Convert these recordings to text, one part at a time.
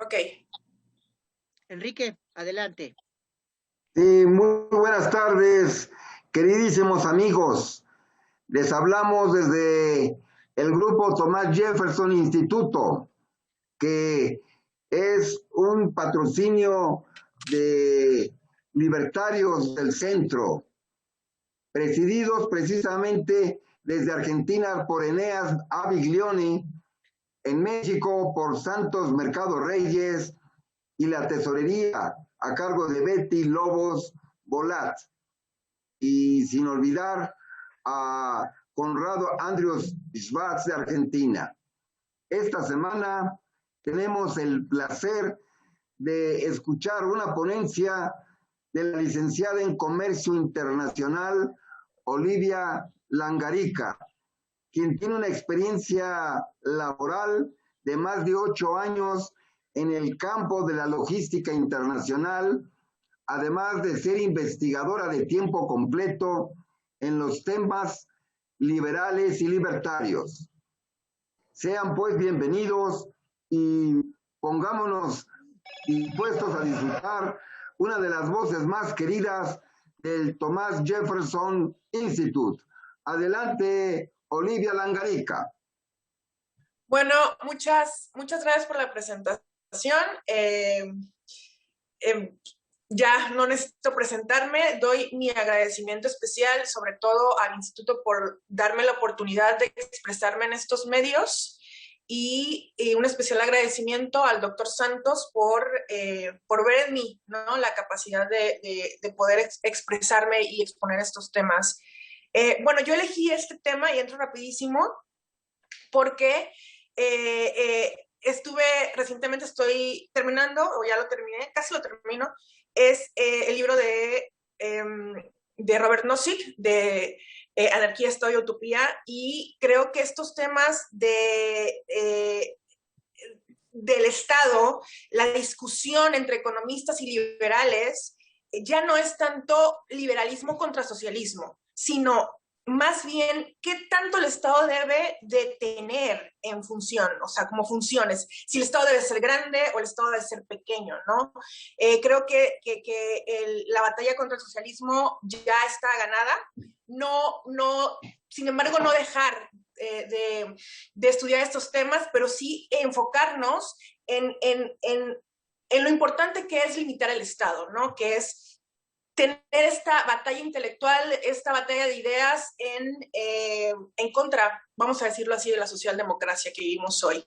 Ok. Enrique, adelante. Sí, muy buenas tardes, queridísimos amigos. Les hablamos desde el grupo Thomas Jefferson Instituto, que es un patrocinio de libertarios del centro, presididos precisamente desde Argentina por Eneas Aviglioni, en México por Santos Mercado Reyes y la tesorería a cargo de Betty Lobos Bolat. Y sin olvidar a Conrado Andrews Schwartz de Argentina. Esta semana tenemos el placer de escuchar una ponencia de la licenciada en Comercio Internacional, Olivia Langarica, quien tiene una experiencia laboral de más de 8 años en el campo de la logística internacional, además de ser investigadora de tiempo completo en los temas liberales y libertarios. Sean pues bienvenidos y pongámonos dispuestos a disfrutar una de las voces más queridas del Thomas Jefferson Institute. Adelante, Olivia Langarica. Bueno, muchas gracias por la presentación. Ya no necesito presentarme, doy mi agradecimiento especial, sobre todo al Instituto por darme la oportunidad de expresarme en estos medios y un especial agradecimiento al doctor Santos por ver en mí, ¿no?, la capacidad de poder expresarme y exponer estos temas. Bueno, yo elegí este tema y entro rapidísimo porque recientemente estoy terminando, o ya lo terminé, casi lo termino, es el libro de Robert Nozick, de Anarquía, Estoy, Utopía, y creo que estos temas del Estado, la discusión entre economistas y liberales, ya no es tanto liberalismo contra socialismo, sino más bien qué tanto el Estado debe de tener en función, o sea, como funciones, si el Estado debe ser grande o el Estado debe ser pequeño, ¿no? Creo que la batalla contra el socialismo ya está ganada, sin embargo, no dejar de estudiar estos temas, pero sí enfocarnos en lo importante que es limitar el Estado, ¿no? Que es tener esta batalla intelectual, esta batalla de ideas en contra, vamos a decirlo así, de la socialdemocracia que vivimos hoy.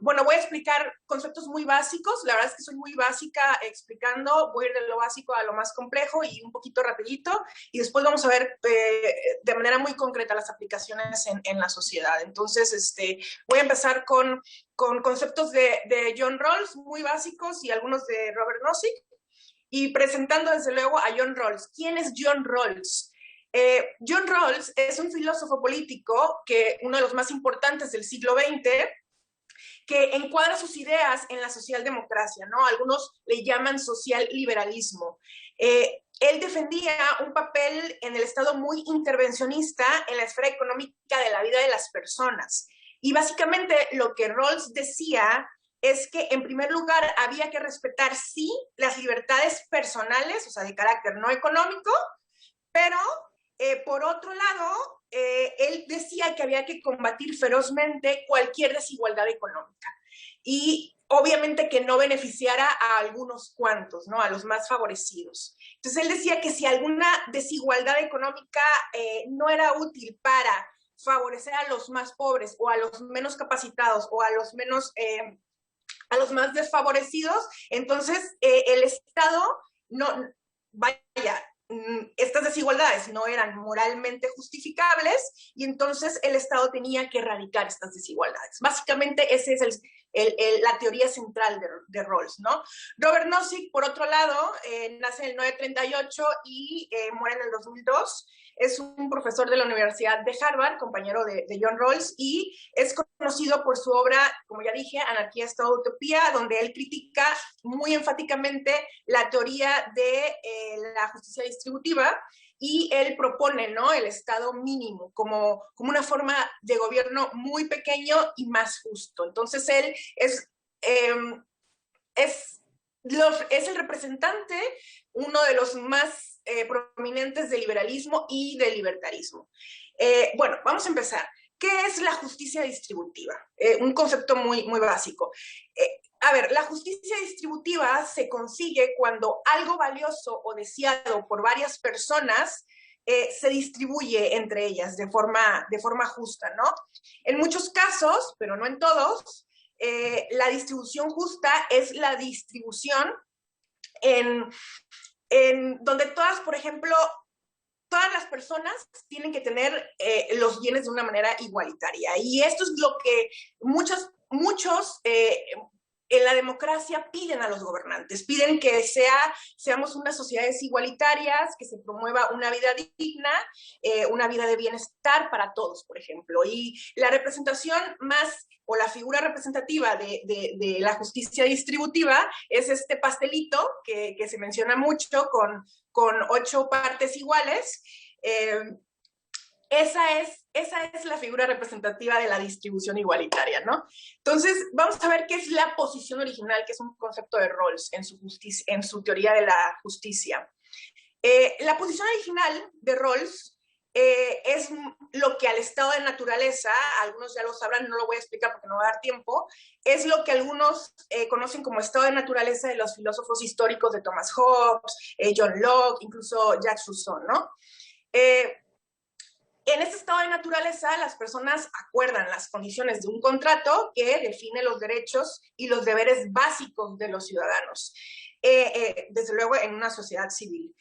Bueno, voy a explicar conceptos muy básicos, la verdad es que soy muy básica explicando, voy a ir de lo básico a lo más complejo y un poquito rapidito, y después vamos a ver de manera muy concreta las aplicaciones en la sociedad. Entonces, voy a empezar con conceptos de John Rawls, muy básicos, y algunos de Robert Nozick, y presentando desde luego a John Rawls. ¿Quién es John Rawls? John Rawls es un filósofo político, uno de los más importantes del siglo XX, que encuadra sus ideas en la socialdemocracia, ¿no? Algunos le llaman social liberalismo. Él defendía un papel en el Estado muy intervencionista en la esfera económica de la vida de las personas. Y básicamente lo que Rawls decía es que, en primer lugar, había que respetar, sí, las libertades personales, o sea, de carácter no económico, pero, por otro lado, él decía que había que combatir ferozmente cualquier desigualdad económica. Y obviamente que no beneficiara a algunos cuantos, ¿no?, a los más favorecidos. Entonces él decía que si alguna desigualdad económica no era útil para favorecer a los más pobres o a los menos capacitados o a los más desfavorecidos, entonces el Estado no, vaya, estas desigualdades no eran moralmente justificables y entonces el Estado tenía que erradicar estas desigualdades. Básicamente esa es la teoría central de Rawls, ¿no? Robert Nozick, por otro lado, nace en el 1938 y muere en el 2002. Es un profesor de la Universidad de Harvard, compañero de John Rawls, y es conocido por su obra, como ya dije, Anarquía, Estado, Utopía, donde él critica muy enfáticamente la teoría de la justicia distributiva, y él propone, ¿no?, el Estado mínimo como una forma de gobierno muy pequeño y más justo. Entonces él es es el representante, uno de los más prominentes del liberalismo y del libertarismo. Bueno, vamos a empezar. ¿Qué es la justicia distributiva? Un concepto muy, muy básico. A ver, la justicia distributiva se consigue cuando algo valioso o deseado por varias personas se distribuye entre ellas de forma justa, ¿no? En muchos casos, pero no en todos, la distribución justa es la distribución en donde todas, por ejemplo, todas las personas tienen que tener los bienes de una manera igualitaria. Y esto es lo que muchos en la democracia piden a los gobernantes, piden que seamos unas sociedades igualitarias, que se promueva una vida digna, una vida de bienestar para todos, por ejemplo. Y la representación más, o la figura representativa de la justicia distributiva es este pastelito que se menciona mucho con 8 partes iguales. Esa es la figura representativa de la distribución igualitaria, ¿no? Entonces, vamos a ver qué es la posición original, que es un concepto de Rawls en su teoría de la justicia. La posición original de Rawls es lo que al estado de naturaleza, algunos ya lo sabrán, no lo voy a explicar porque no va a dar tiempo, es lo que algunos conocen como estado de naturaleza de los filósofos históricos de Thomas Hobbes, John Locke, incluso Jacques Rousseau, ¿no? En este estado de naturaleza, las personas acuerdan las condiciones de un contrato que define los derechos y los deberes básicos de los ciudadanos, desde luego en una sociedad civil.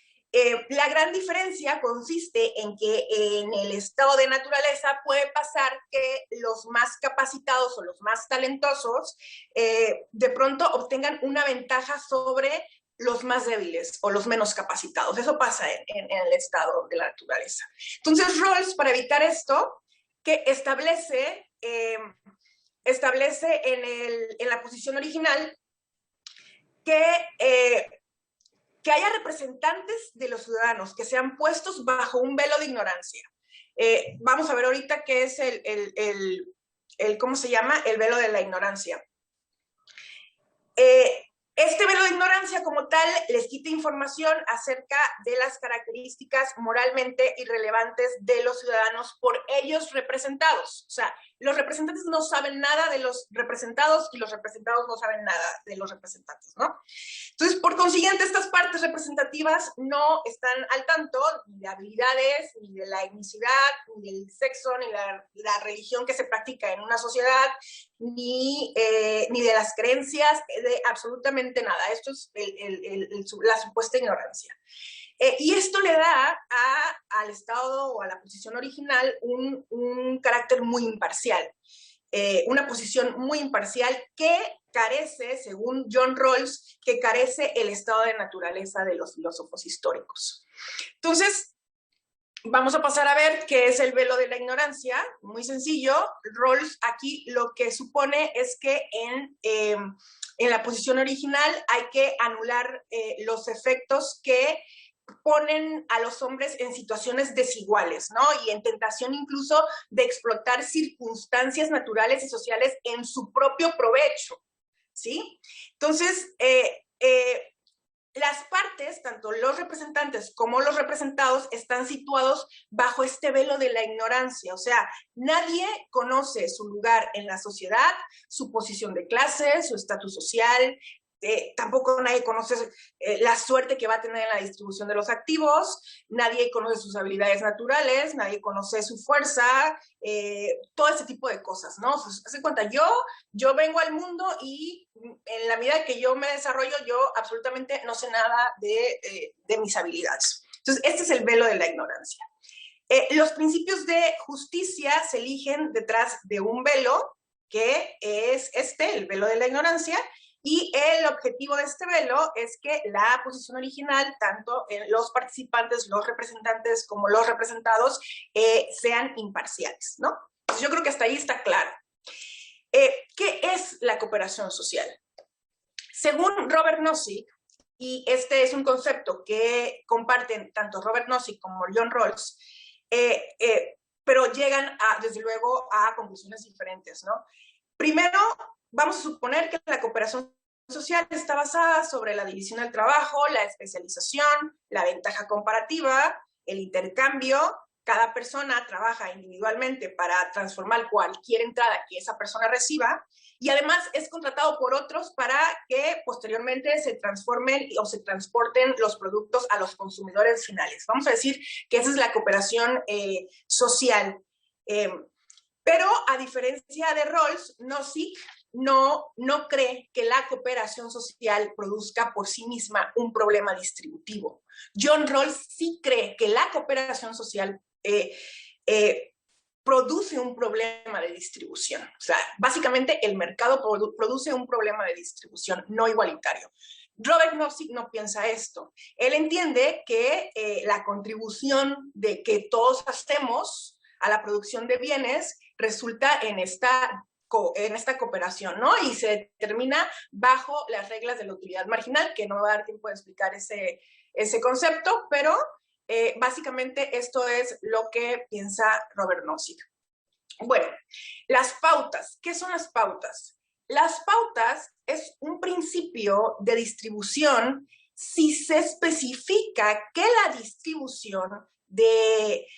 La gran diferencia consiste en que en el estado de naturaleza puede pasar que los más capacitados o los más talentosos de pronto obtengan una ventaja sobre los más débiles o los menos capacitados. Eso pasa en el estado de la naturaleza. Entonces, Rawls, para evitar esto, que establece en la posición original que haya representantes de los ciudadanos que sean puestos bajo un velo de ignorancia. Vamos a ver ahorita qué es ¿cómo se llama? El velo de la ignorancia. Este velo de ignorancia como tal les quita información acerca de las características moralmente irrelevantes de los ciudadanos por ellos representados. O sea, los representantes no saben nada de los representados y los representados no saben nada de los representantes, ¿no? Entonces, por consiguiente, estas partes representativas no están al tanto ni de habilidades, ni de la etnicidad, ni del sexo, ni la religión que se practica en una sociedad, ni de las creencias, de absolutamente nada. Esto es la supuesta ignorancia. Y esto le da al Estado o a la posición original un carácter muy imparcial, una posición muy imparcial que carece, según John Rawls, que carece el estado de naturaleza de los filósofos históricos. Entonces, vamos a pasar a ver qué es el velo de la ignorancia. Muy sencillo. Rawls aquí lo que supone es que en la posición original hay que anular los efectos que ponen a los hombres en situaciones desiguales, ¿no? Y en tentación incluso de explotar circunstancias naturales y sociales en su propio provecho, ¿sí? Entonces, las partes, tanto los representantes como los representados, están situados bajo este velo de la ignorancia. O sea, nadie conoce su lugar en la sociedad, su posición de clase, su estatus social. Tampoco nadie conoce la suerte que va a tener en la distribución de los activos, nadie conoce sus habilidades naturales, nadie conoce su fuerza, todo ese tipo de cosas, ¿no? Hace cuenta, yo vengo al mundo y en la medida que yo me desarrollo, yo absolutamente no sé nada de mis habilidades. Entonces, este es el velo de la ignorancia. Los principios de justicia se eligen detrás de un velo, que es el velo de la ignorancia, y el objetivo de este velo es que la posición original, tanto los participantes, los representantes como los representados, sean imparciales, ¿no? Entonces, yo creo que hasta ahí está claro. ¿Qué es la cooperación social? Según Robert Nozick, y este es un concepto que comparten tanto Robert Nozick como John Rawls, pero llegan, desde luego, a conclusiones diferentes, ¿no? Primero, vamos a suponer que la cooperación social está basada sobre la división del trabajo, la especialización, la ventaja comparativa, el intercambio. Cada persona trabaja individualmente para transformar cualquier entrada que esa persona reciba y además es contratado por otros para que posteriormente se transformen o se transporten los productos a los consumidores finales. Vamos a decir que esa es la cooperación social. Pero a diferencia de Rawls, Nozick no cree que la cooperación social produzca por sí misma un problema distributivo. John Rawls sí cree que la cooperación social produce un problema de distribución. O sea, básicamente el mercado produce un problema de distribución no igualitario. Robert Nozick no piensa esto. Él entiende que la contribución de que todos hacemos a la producción de bienes resulta en esta cooperación, ¿no? Y se determina bajo las reglas de la utilidad marginal, que no me va a dar tiempo de explicar ese concepto, pero básicamente esto es lo que piensa Robert Nozick. Bueno, las pautas. ¿Qué son las pautas? Las pautas es un principio de distribución si se especifica que la distribución debe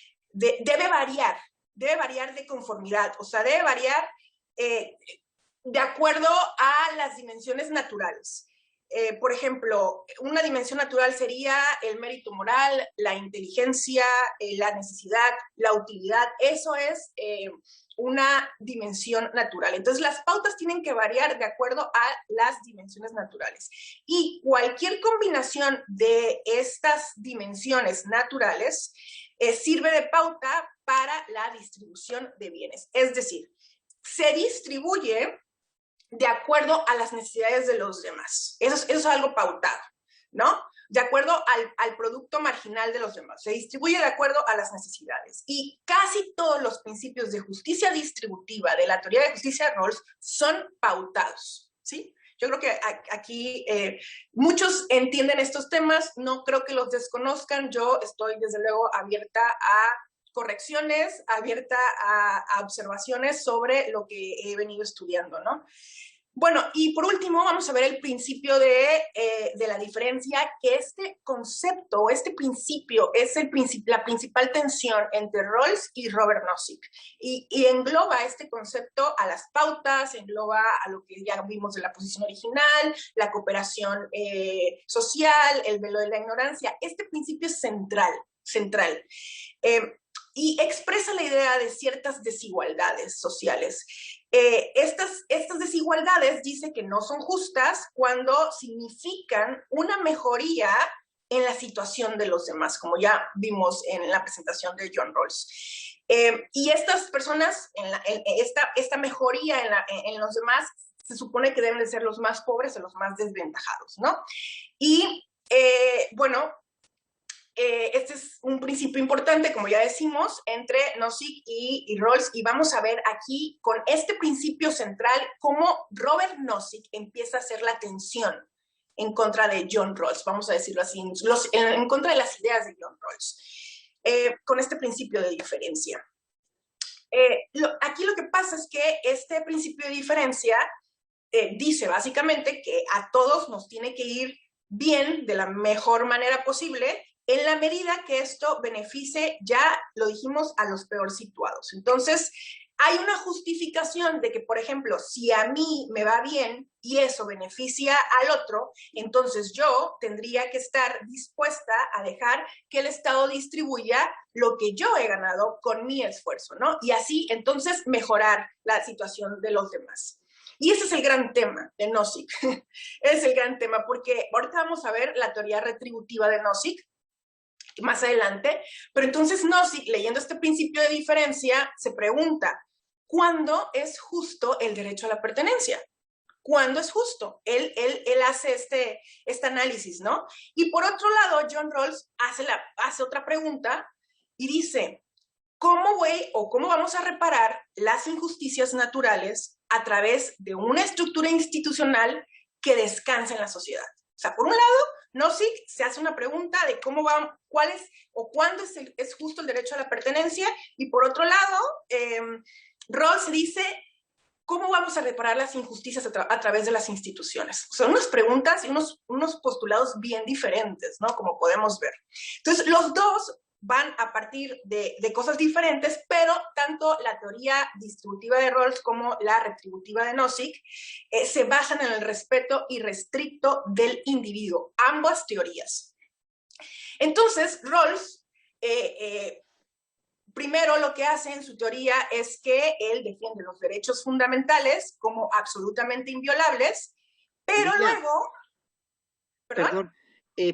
variar de conformidad, o sea, debe variar de acuerdo a las dimensiones naturales. Por ejemplo, una dimensión natural sería el mérito moral, la inteligencia, la necesidad, la utilidad. Eso es una dimensión natural. Entonces, las pautas tienen que variar de acuerdo a las dimensiones naturales. Y cualquier combinación de estas dimensiones naturales sirve de pauta para la distribución de bienes. Es decir, se distribuye de acuerdo a las necesidades de los demás. Eso es algo pautado, ¿no? De acuerdo al producto marginal de los demás. Se distribuye de acuerdo a las necesidades. Y casi todos los principios de justicia distributiva de la teoría de justicia de Rawls son pautados, ¿sí? Yo creo que aquí muchos entienden estos temas, no creo que los desconozcan. Yo estoy, desde luego, abierta a correcciones, abierta a observaciones sobre lo que he venido estudiando, ¿no? Bueno, y por último vamos a ver el principio de la diferencia, que este concepto, este principio es la principal tensión entre Rawls y Robert Nozick. Y engloba este concepto a las pautas, engloba a lo que ya vimos de la posición original, la cooperación social, el velo de la ignorancia. Este principio es central. Y expresa la idea de ciertas desigualdades sociales. Estas desigualdades dice que no son justas cuando significan una mejoría en la situación de los demás, como ya vimos en la presentación de John Rawls. Y estas personas, esta mejoría en los demás, se supone que deben de ser los más pobres o los más desventajados, ¿no? Y bueno, este es un principio importante, como ya decimos, entre Nozick y Rawls, y vamos a ver aquí con este principio central cómo Robert Nozick empieza a hacer la tensión en contra de John Rawls, vamos a decirlo así, en contra de las ideas de John Rawls, con este principio de diferencia. Aquí lo que pasa es que este principio de diferencia dice básicamente que a todos nos tiene que ir bien de la mejor manera posible, en la medida que esto beneficie, ya lo dijimos, a los peor situados. Entonces, hay una justificación de que, por ejemplo, si a mí me va bien y eso beneficia al otro, entonces yo tendría que estar dispuesta a dejar que el Estado distribuya lo que yo he ganado con mi esfuerzo, ¿no? Y así, entonces, mejorar la situación de los demás. Y ese es el gran tema de Nozick. Es el gran tema, porque ahorita vamos a ver la teoría retributiva de Nozick, más adelante, pero entonces Nozick, leyendo este principio de diferencia, se pregunta, ¿cuándo es justo el derecho a la pertenencia? ¿Cuándo es justo? Él hace este análisis, ¿no? Y por otro lado, John Rawls hace otra pregunta y dice, ¿cómo vamos a reparar las injusticias naturales a través de una estructura institucional que descansa en la sociedad? O sea, por un lado, Nozick se hace una pregunta de cuál es o cuándo es justo el derecho a la pertenencia, y por otro lado, Rawls dice ¿cómo vamos a reparar las injusticias a través de las instituciones? Son unas preguntas y unos postulados bien diferentes, ¿no? Como podemos ver. Entonces, los dos van a partir de cosas diferentes, pero tanto la teoría distributiva de Rawls como la retributiva de Nozick se basan en el respeto irrestricto del individuo, ambas teorías. Entonces, Rawls primero lo que hace en su teoría es que él defiende los derechos fundamentales como absolutamente inviolables, pero Olivia, luego... perdón,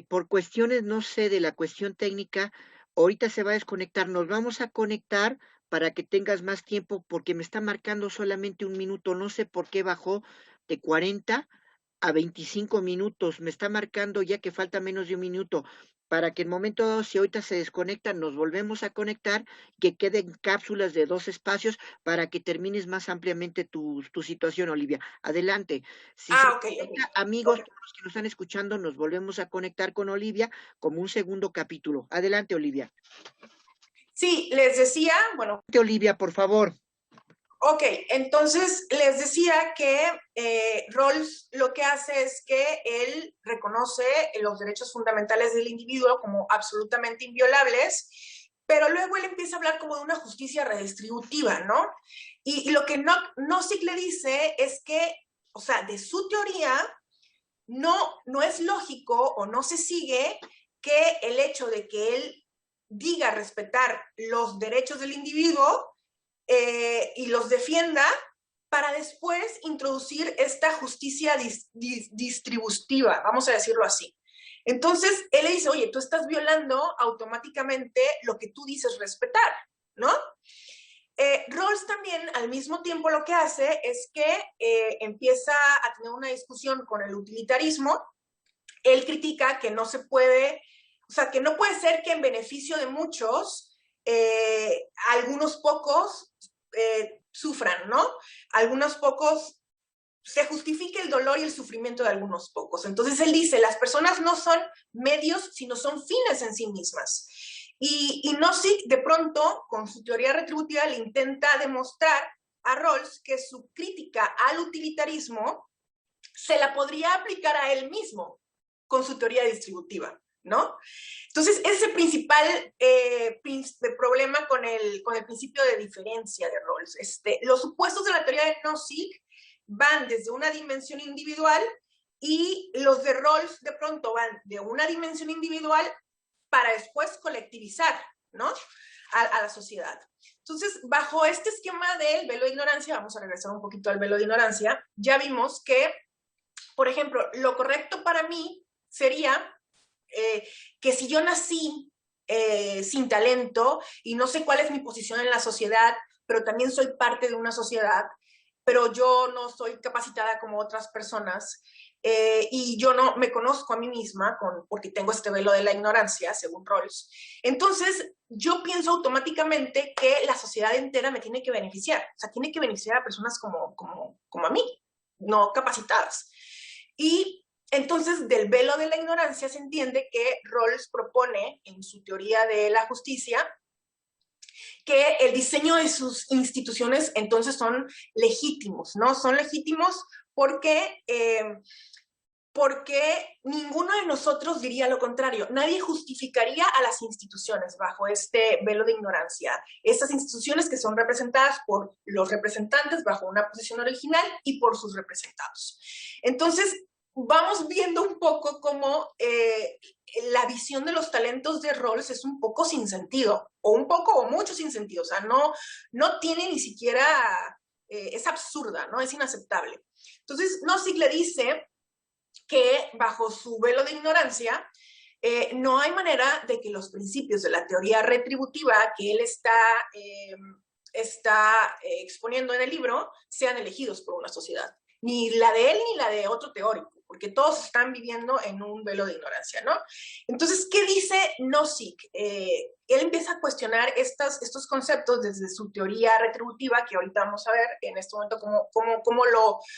por cuestiones, no sé, de la cuestión técnica, ahorita se va a desconectar, nos vamos a conectar para que tengas más tiempo, porque me está marcando solamente un minuto, no sé por qué bajó de 40 a 25 minutos, me está marcando ya que falta menos de un minuto, para que en momento dado, si ahorita se desconecta, nos volvemos a conectar, que queden cápsulas de 2 espacios para que termines más ampliamente tu situación, Olivia. Adelante. Si se Ok. conecta, amigos, todos los que nos están escuchando, nos volvemos a conectar con Olivia como un segundo capítulo. Adelante, Olivia. Sí, les decía, bueno... Olivia, por favor. Ok, entonces les decía que Rawls lo que hace es que él reconoce los derechos fundamentales del individuo como absolutamente inviolables, pero luego él empieza a hablar como de una justicia redistributiva, ¿no? Y lo que Nozick le dice es que, o sea, de su teoría, no es lógico o no se sigue que el hecho de que él diga respetar los derechos del individuo y los defienda para después introducir esta justicia distributiva, vamos a decirlo así. Entonces, él le dice, oye, tú estás violando automáticamente lo que tú dices respetar, ¿no? Rawls también, al mismo tiempo, lo que hace es que empieza a tener una discusión con el utilitarismo. Él critica que no se puede, o sea, que no puede ser que en beneficio de muchos, algunos pocos sufran, ¿no? Algunos pocos se justifique el dolor y el sufrimiento de algunos pocos. Entonces él dice, las personas no son medios, sino son fines en sí mismas. Y Nozick, de pronto, con su teoría retributiva, le intenta demostrar a Rawls que su crítica al utilitarismo se la podría aplicar a él mismo con su teoría distributiva, ¿no? Entonces, ese principal problema con el principio de diferencia de Rawls. Los supuestos de la teoría de Nozick van desde una dimensión individual y los de Rawls de pronto van de una dimensión individual para después colectivizar, ¿no? A la sociedad. Entonces, bajo este esquema del velo de ignorancia, vamos a regresar un poquito al velo de ignorancia, ya vimos que, por ejemplo, lo correcto para mí sería que si yo nací sin talento y no sé cuál es mi posición en la sociedad, pero también soy parte de una sociedad, pero yo no soy capacitada como otras personas y yo no me conozco a mí misma porque tengo este velo de la ignorancia, según Rawls. Entonces, yo pienso automáticamente que la sociedad entera me tiene que beneficiar. O sea, tiene que beneficiar a personas como a mí, no capacitadas. Y entonces, del velo de la ignorancia se entiende que Rawls propone en su teoría de la justicia que el diseño de sus instituciones entonces son legítimos, ¿no? Son legítimos porque ninguno de nosotros diría lo contrario. Nadie justificaría a las instituciones bajo este velo de ignorancia. Estas instituciones que son representadas por los representantes bajo una posición original y por sus representados. Entonces, vamos viendo un poco cómo la visión de los talentos de Rawls es un poco sin sentido, o un poco o mucho sin sentido. O sea, no tiene ni siquiera, es absurda, ¿no? Es inaceptable. Entonces, Nozick le dice que bajo su velo de ignorancia no hay manera de que los principios de la teoría retributiva que él está exponiendo en el libro sean elegidos por una sociedad. Ni la de él ni la de otro teórico, porque todos están viviendo en un velo de ignorancia, ¿no? Entonces, ¿qué dice Nozick? Él empieza a cuestionar estos conceptos desde su teoría retributiva, que ahorita vamos a ver en este momento cómo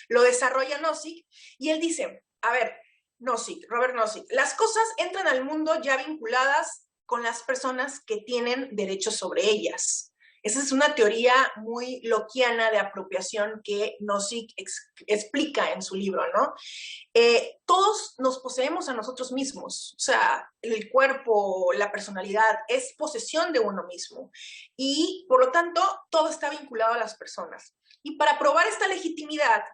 lo desarrolla Nozick, y él dice, a ver, Robert Nozick, las cosas entran al mundo ya vinculadas con las personas que tienen derechos sobre ellas. Esa es una teoría muy lockeana de apropiación que Nozick explica en su libro, ¿no? Todos nos poseemos a nosotros mismos, o sea, el cuerpo, la personalidad, es posesión de uno mismo y por lo tanto todo está vinculado a las personas. Y para probar esta legitimidad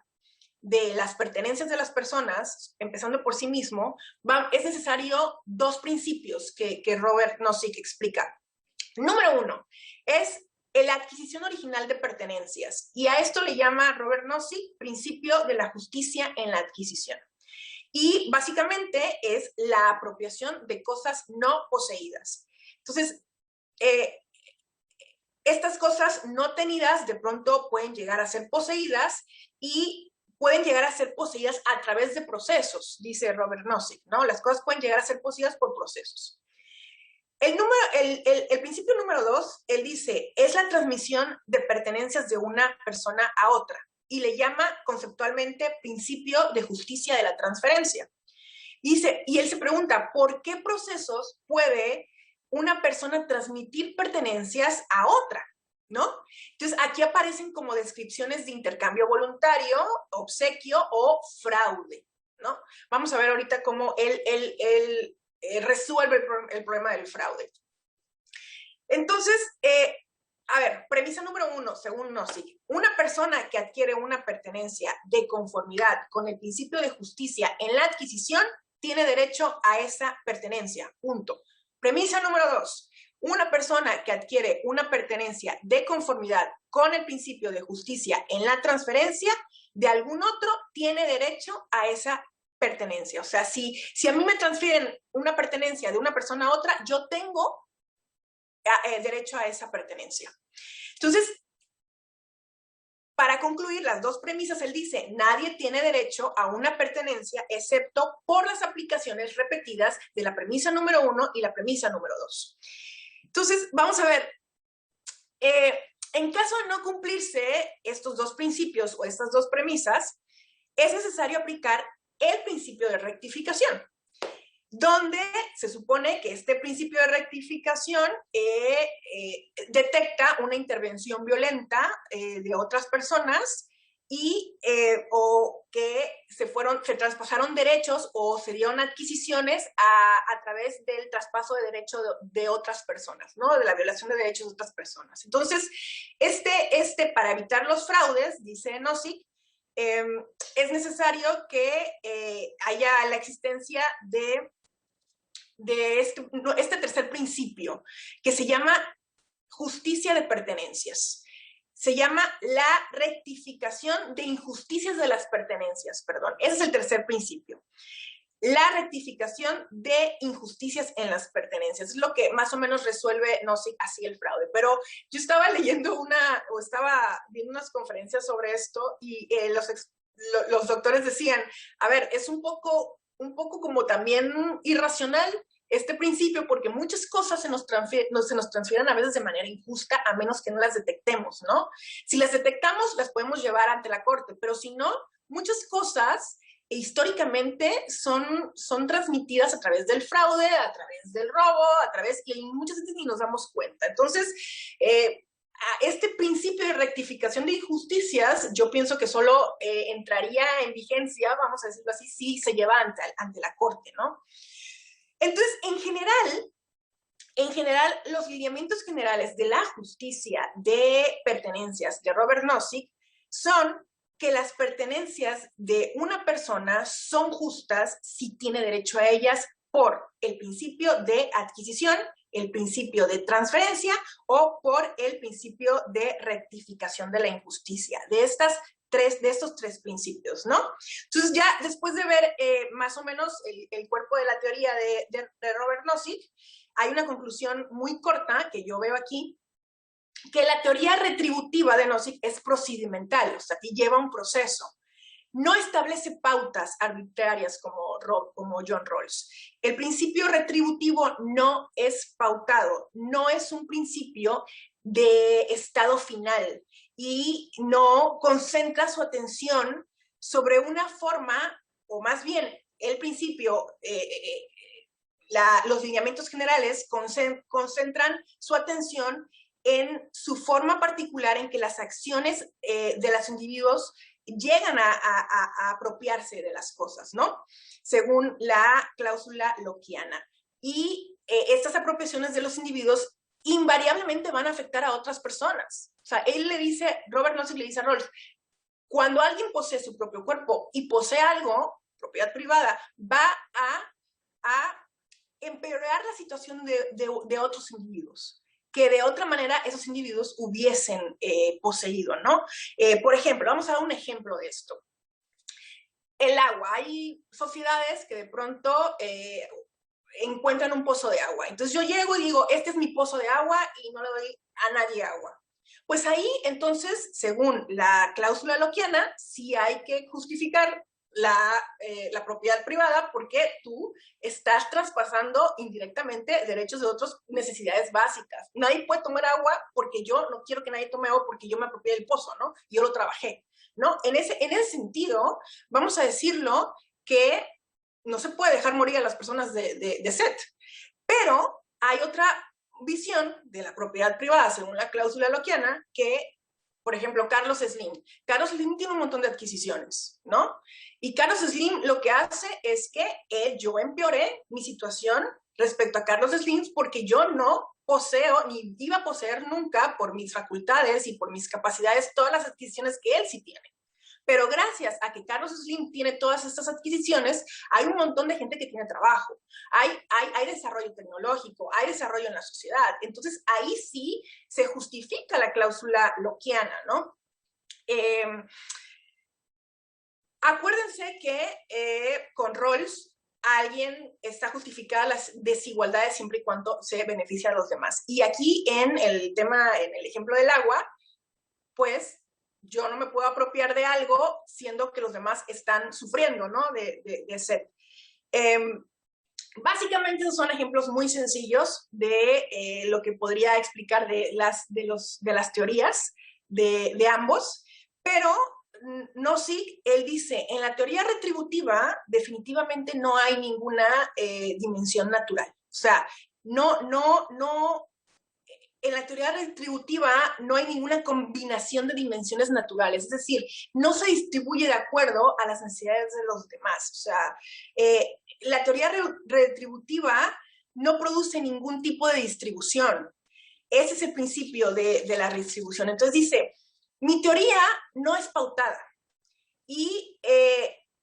de las pertenencias de las personas, empezando por sí mismo, es necesario dos principios que Robert Nozick explica. Número uno, es la adquisición original de pertenencias, y a esto le llama Robert Nozick principio de la justicia en la adquisición. Y básicamente es la apropiación de cosas no poseídas. Entonces, estas cosas no tenidas de pronto pueden llegar a ser poseídas y pueden llegar a ser poseídas a través de procesos, dice Robert Nozick, ¿no? Las cosas pueden llegar a ser poseídas por procesos. El principio número 2, él dice, es la transmisión de pertenencias de una persona a otra, y le llama conceptualmente principio de justicia de la transferencia. Y él se pregunta, ¿por qué procesos puede una persona transmitir pertenencias a otra? ¿No? Entonces, aquí aparecen como descripciones de intercambio voluntario, obsequio o fraude, ¿no? Vamos a ver ahorita cómo él resuelve el problema del fraude. Entonces, a ver, premisa número 1, según Nozick, una persona que adquiere una pertenencia de conformidad con el principio de justicia en la adquisición tiene derecho a esa pertenencia, punto. Premisa número 2, una persona que adquiere una pertenencia de conformidad con el principio de justicia en la transferencia de algún otro tiene derecho a esa pertenencia. O sea, si a mí me transfieren una pertenencia de una persona a otra, yo tengo derecho a esa pertenencia. Entonces, para concluir las dos premisas, él dice, nadie tiene derecho a una pertenencia excepto por las aplicaciones repetidas de la premisa número 1 y la premisa número 2. Entonces, vamos a ver, en caso de no cumplirse estos dos principios o estas dos premisas, es necesario aplicar el principio de rectificación, donde se supone que este principio de rectificación detecta una intervención violenta de otras personas y o que se traspasaron derechos o se dieron adquisiciones a través del traspaso de derechos de otras personas, ¿no? De la violación de derechos de otras personas. Entonces, para evitar los fraudes, dice Nozick, es necesario que haya la existencia de este tercer principio, que se llama justicia de pertenencias. Se llama la rectificación de injusticias de las pertenencias, perdón. Ese es el tercer principio. La rectificación de injusticias en las pertenencias. Es lo que más o menos resuelve, no sé, así el fraude. Pero yo estaba leyendo estaba viendo unas conferencias sobre esto y los doctores decían, a ver, es un poco como también irracional este principio, porque muchas cosas se nos transfieren a veces de manera injusta, a menos que no las detectemos, ¿no? Si las detectamos, las podemos llevar ante la corte, pero si no, muchas cosas históricamente son transmitidas a través del fraude, a través del robo, y muchas veces ni nos damos cuenta. Entonces, este principio de rectificación de injusticias, yo pienso que solo entraría en vigencia, vamos a decirlo así, si se lleva ante la corte, ¿no? Entonces, en general, los lineamientos generales de la justicia de pertenencias de Robert Nozick son que las pertenencias de una persona son justas si tiene derecho a ellas por el principio de adquisición, el principio de transferencia o por el principio de rectificación de la injusticia. De estos tres principios, ¿no? Entonces ya después de ver más o menos el cuerpo de la teoría de Robert Nozick, hay una conclusión muy corta que yo veo aquí, que la teoría retributiva de Nozick es procedimental, o sea, que lleva un proceso. No establece pautas arbitrarias como John Rawls. El principio retributivo no es pautado, no es un principio de estado final y no concentra su atención sobre una forma, o más bien el principio, los lineamientos generales concentran su atención en su forma particular en que las acciones de los individuos llegan a apropiarse de las cosas, ¿no? Según la cláusula lockeana. Y estas apropiaciones de los individuos invariablemente van a afectar a otras personas. O sea, él le dice, Robert Nozick le dice a Rawls, cuando alguien posee su propio cuerpo y posee algo, propiedad privada, va a empeorar la situación de otros individuos, que de otra manera esos individuos hubiesen poseído, ¿no? Por ejemplo, vamos a dar un ejemplo de esto. El agua. Hay sociedades que de pronto encuentran un pozo de agua. Entonces yo llego y digo, este es mi pozo de agua y no le doy a nadie agua. Pues ahí, entonces, según la cláusula lockeana, sí hay que justificar la propiedad privada porque tú estás traspasando indirectamente derechos de otros, necesidades básicas. Nadie puede tomar agua porque yo no quiero que nadie tome agua porque yo me apropié del pozo, ¿no? Yo lo trabajé, ¿no? En ese sentido, vamos a decirlo que no se puede dejar morir a las personas de sed. Pero hay otra visión de la propiedad privada, según la cláusula lockeana, que, por ejemplo, Carlos Slim. Carlos Slim tiene un montón de adquisiciones, ¿no? Y Carlos Slim lo que hace es que yo empeoré mi situación respecto a Carlos Slim porque yo no poseo, ni iba a poseer nunca, por mis facultades y por mis capacidades, todas las adquisiciones que él sí tiene. Pero gracias a que Carlos Slim tiene todas estas adquisiciones, hay un montón de gente que tiene trabajo, hay desarrollo tecnológico, hay desarrollo en la sociedad. Entonces, ahí sí se justifica la cláusula lockeana, ¿no? Acuérdense que con Rawls alguien está justificada las desigualdades siempre y cuando se beneficia a los demás. Y aquí en el tema, en el ejemplo del agua, pues yo no me puedo apropiar de algo siendo que los demás están sufriendo, ¿no? De sed. Básicamente esos son ejemplos muy sencillos de lo que podría explicar de las teorías de ambos, pero Nozick, él dice, en la teoría retributiva definitivamente no hay ninguna dimensión natural. O sea, en la teoría retributiva no hay ninguna combinación de dimensiones naturales, es decir, no se distribuye de acuerdo a las necesidades de los demás. O sea, la teoría retributiva no produce ningún tipo de distribución. Ese es el principio de la redistribución. Entonces dice, mi teoría no es pautada y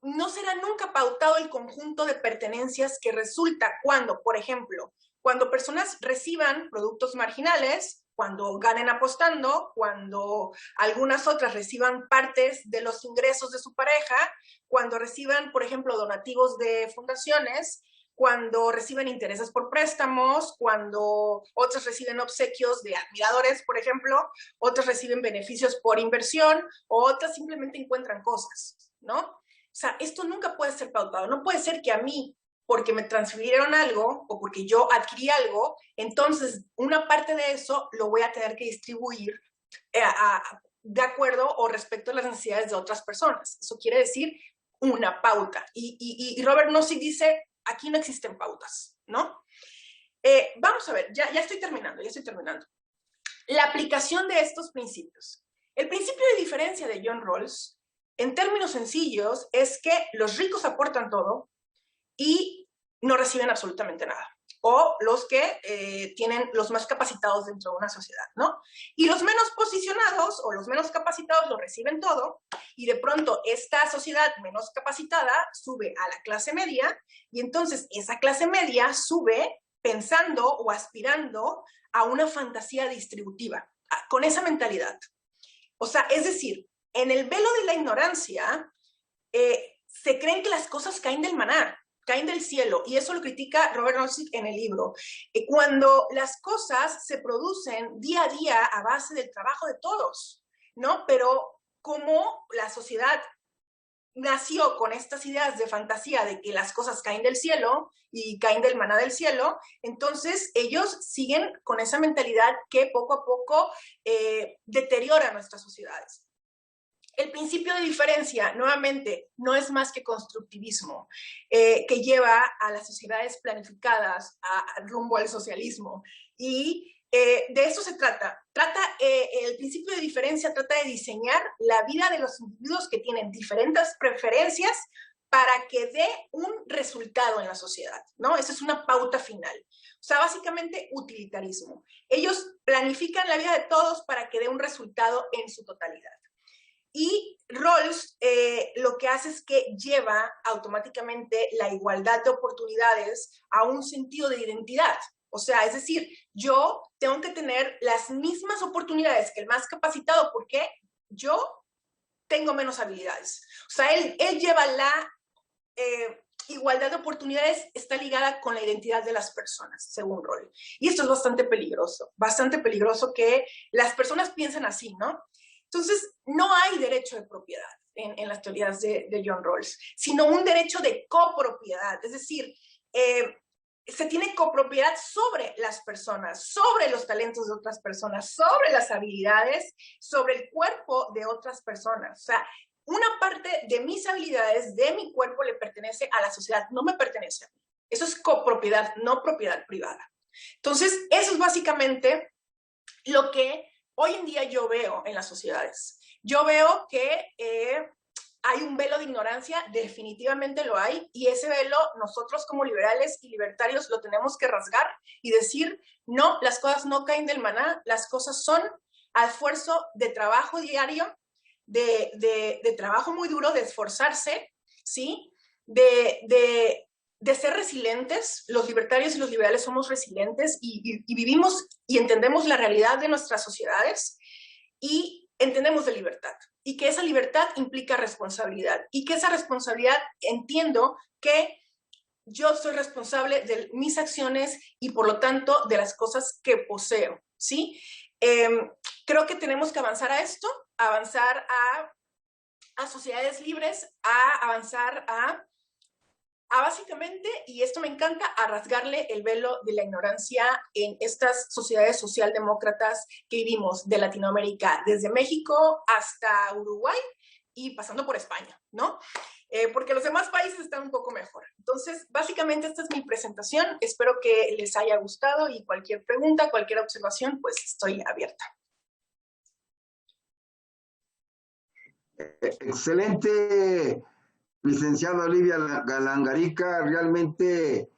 no será nunca pautado el conjunto de pertenencias que resulta cuando, por ejemplo, cuando personas reciban productos marginales, cuando ganen apostando, cuando algunas otras reciban partes de los ingresos de su pareja, cuando reciban, por ejemplo, donativos de fundaciones, cuando reciben intereses por préstamos, cuando otras reciben obsequios de admiradores, por ejemplo, otras reciben beneficios por inversión, o otras simplemente encuentran cosas, ¿no? O sea, esto nunca puede ser pautado. No puede ser que a mí, porque me transfirieron algo o porque yo adquirí algo, entonces una parte de eso lo voy a tener que distribuir de acuerdo o respecto a las necesidades de otras personas. Eso quiere decir una pauta. Y Robert Nozick dice, aquí no existen pautas, ¿no? Vamos a ver, ya estoy terminando. La aplicación de estos principios. El principio de diferencia de John Rawls, en términos sencillos, es que los ricos aportan todo y no reciben absolutamente nada. O los que tienen los más capacitados dentro de una sociedad, ¿no? Y los menos posicionados o los menos capacitados lo reciben todo y de pronto esta sociedad menos capacitada sube a la clase media y entonces esa clase media sube pensando o aspirando a una fantasía distributiva, con esa mentalidad. O sea, es decir, en el velo de la ignorancia se creen que las cosas caen del maná, caen del cielo, y eso lo critica Robert Nozick en el libro. Cuando las cosas se producen día a día a base del trabajo de todos, ¿no? Pero como la sociedad nació con estas ideas de fantasía de que las cosas caen del cielo y caen del maná del cielo, entonces ellos siguen con esa mentalidad que poco a poco deteriora nuestras sociedades. El principio de diferencia, nuevamente, no es más que constructivismo, que lleva a las sociedades planificadas rumbo al socialismo. Y De eso se trata. El principio de diferencia trata de diseñar la vida de los individuos que tienen diferentes preferencias para que dé un resultado en la sociedad, ¿no? Esa es una pauta final. O sea, básicamente utilitarismo. Ellos planifican la vida de todos para que dé un resultado en su totalidad. Y Rawls lo que hace es que lleva automáticamente la igualdad de oportunidades a un sentido de identidad. O sea, es decir, yo tengo que tener las mismas oportunidades que el más capacitado porque yo tengo menos habilidades. O sea, él lleva la igualdad de oportunidades, está ligada con la identidad de las personas, según Rawls. Y esto es bastante peligroso que las personas piensen así, ¿no? Entonces, no hay derecho de propiedad en las teorías de John Rawls, sino un derecho de copropiedad, es decir, se tiene copropiedad sobre las personas, sobre los talentos de otras personas, sobre las habilidades, sobre el cuerpo de otras personas. O sea, una parte de mis habilidades, de mi cuerpo, le pertenece a la sociedad, no me pertenece a mí. Eso es copropiedad, no propiedad privada. Entonces, eso es básicamente lo que hoy en día yo veo en las sociedades. Yo veo que hay un velo de ignorancia, definitivamente lo hay, y ese velo nosotros como liberales y libertarios lo tenemos que rasgar y decir, no, las cosas no caen del maná, las cosas son a esfuerzo de trabajo diario, de trabajo muy duro, de esforzarse, ¿sí? De ser resilientes. Los libertarios y los liberales somos resilientes y vivimos y entendemos la realidad de nuestras sociedades y entendemos de libertad. Y que esa libertad implica responsabilidad. Y que esa responsabilidad entiendo que yo soy responsable de mis acciones y por lo tanto de las cosas que poseo, ¿sí? Creo que tenemos que avanzar a esto, avanzar a sociedades libres, a avanzar a básicamente, y esto me encanta, a rasgarle el velo de la ignorancia en estas sociedades socialdemócratas que vivimos de Latinoamérica, desde México hasta Uruguay y pasando por España, ¿no? Porque los demás países están un poco mejor. Entonces, básicamente esta es mi presentación. Espero que les haya gustado y cualquier pregunta, cualquier observación, pues estoy abierta. Excelente, licenciada Olivia Langarica. Realmente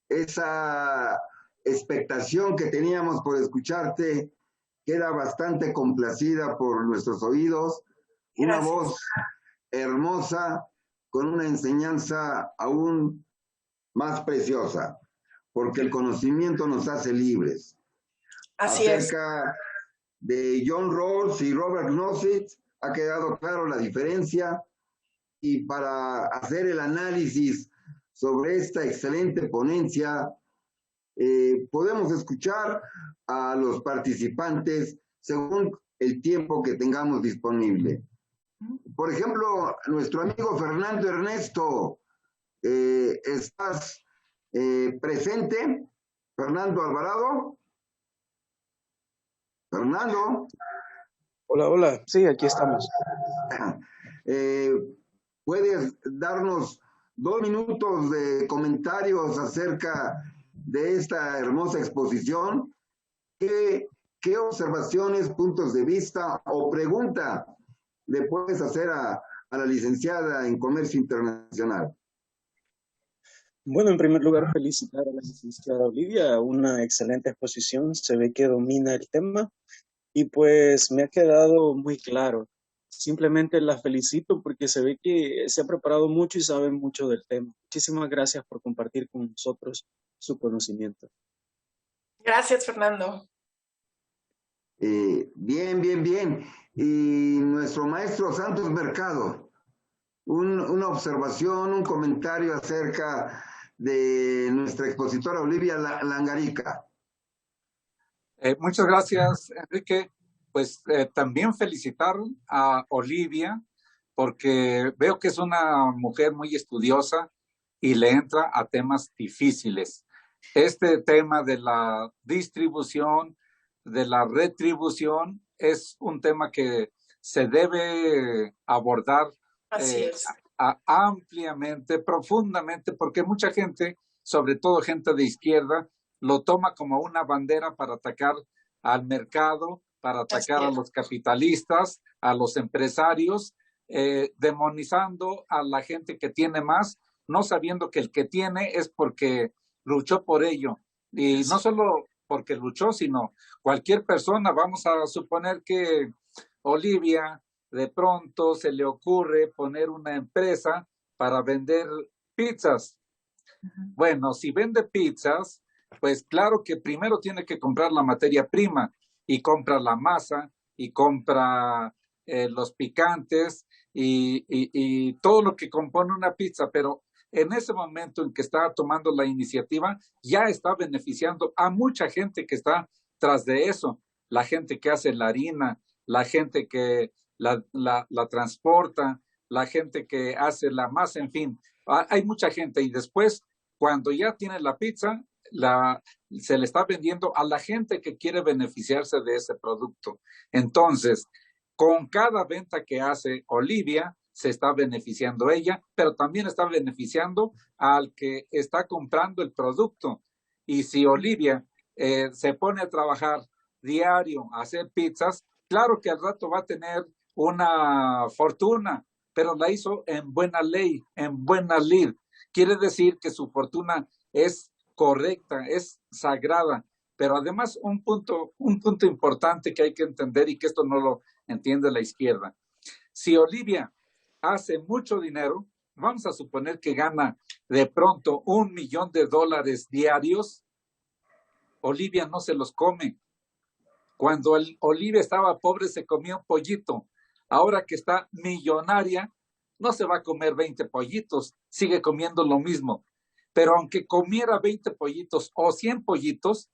esa expectación que teníamos por escucharte queda bastante complacida por nuestros oídos. Una voz hermosa, con una enseñanza aún más preciosa, porque el conocimiento nos hace libres. Así es. Acerca de John Rawls y Robert Nozick, ha quedado claro la diferencia, y para hacer el análisis sobre esta excelente ponencia, podemos escuchar a los participantes según el tiempo que tengamos disponible. Por ejemplo, nuestro amigo Fernando Ernesto, ¿estás presente? Fernando Alvarado. Fernando. Hola, hola. Sí, aquí estamos. ¿Puedes darnos 2 minutos de comentarios acerca de esta hermosa exposición? ¿Qué observaciones, puntos de vista o pregunta le puedes hacer a la licenciada en Comercio Internacional? Bueno, en primer lugar, felicitar a la licenciada Olivia, una excelente exposición, se ve que domina el tema y pues me ha quedado muy claro. Simplemente la felicito porque se ve que se ha preparado mucho y sabe mucho del tema. Muchísimas gracias por compartir con nosotros su conocimiento. Gracias, Fernando. Bien. Y nuestro maestro Santos Mercado, una observación, un comentario acerca de nuestra expositora Olivia Langarica. Muchas gracias, Enrique. Pues también felicitar a Olivia porque veo que es una mujer muy estudiosa y le entra a temas difíciles. Este tema de la distribución, de la retribución, es un tema que se debe abordar ampliamente, profundamente, porque mucha gente, sobre todo gente de izquierda, lo toma como una bandera para atacar al mercado, para atacar a los capitalistas, a los empresarios, demonizando a la gente que tiene más, no sabiendo que el que tiene es porque luchó por ello. Y no solo porque luchó, sino cualquier persona. Vamos a suponer que Olivia de pronto se le ocurre poner una empresa para vender pizzas. Bueno, si vende pizzas, pues claro que primero tiene que comprar la materia prima y compra la masa y compra los picantes y todo lo que compone una pizza, pero en ese momento en que está tomando la iniciativa, ya está beneficiando a mucha gente que está tras de eso, la gente que hace la harina, la gente que la transporta, la gente que hace la masa, en fin, hay mucha gente. Y después, cuando ya tiene la pizza, se le está vendiendo a la gente que quiere beneficiarse de ese producto. Entonces, con cada venta que hace Olivia, se está beneficiando ella, pero también está beneficiando al que está comprando el producto. Y si Olivia se pone a trabajar diario, a hacer pizzas, claro que al rato va a tener una fortuna, pero la hizo en buena ley, en buena lid. Quiere decir que su fortuna es correcta, es sagrada. Pero además un punto importante que hay que entender, y que esto no lo entiende la izquierda. Si Olivia hace mucho dinero, vamos a suponer que gana de pronto $1 millón diarios, Olivia no se los come. Cuando Olivia estaba pobre se comía un pollito. Ahora que está millonaria, no se va a comer 20 pollitos, sigue comiendo lo mismo. Pero aunque comiera 20 pollitos o 100 pollitos,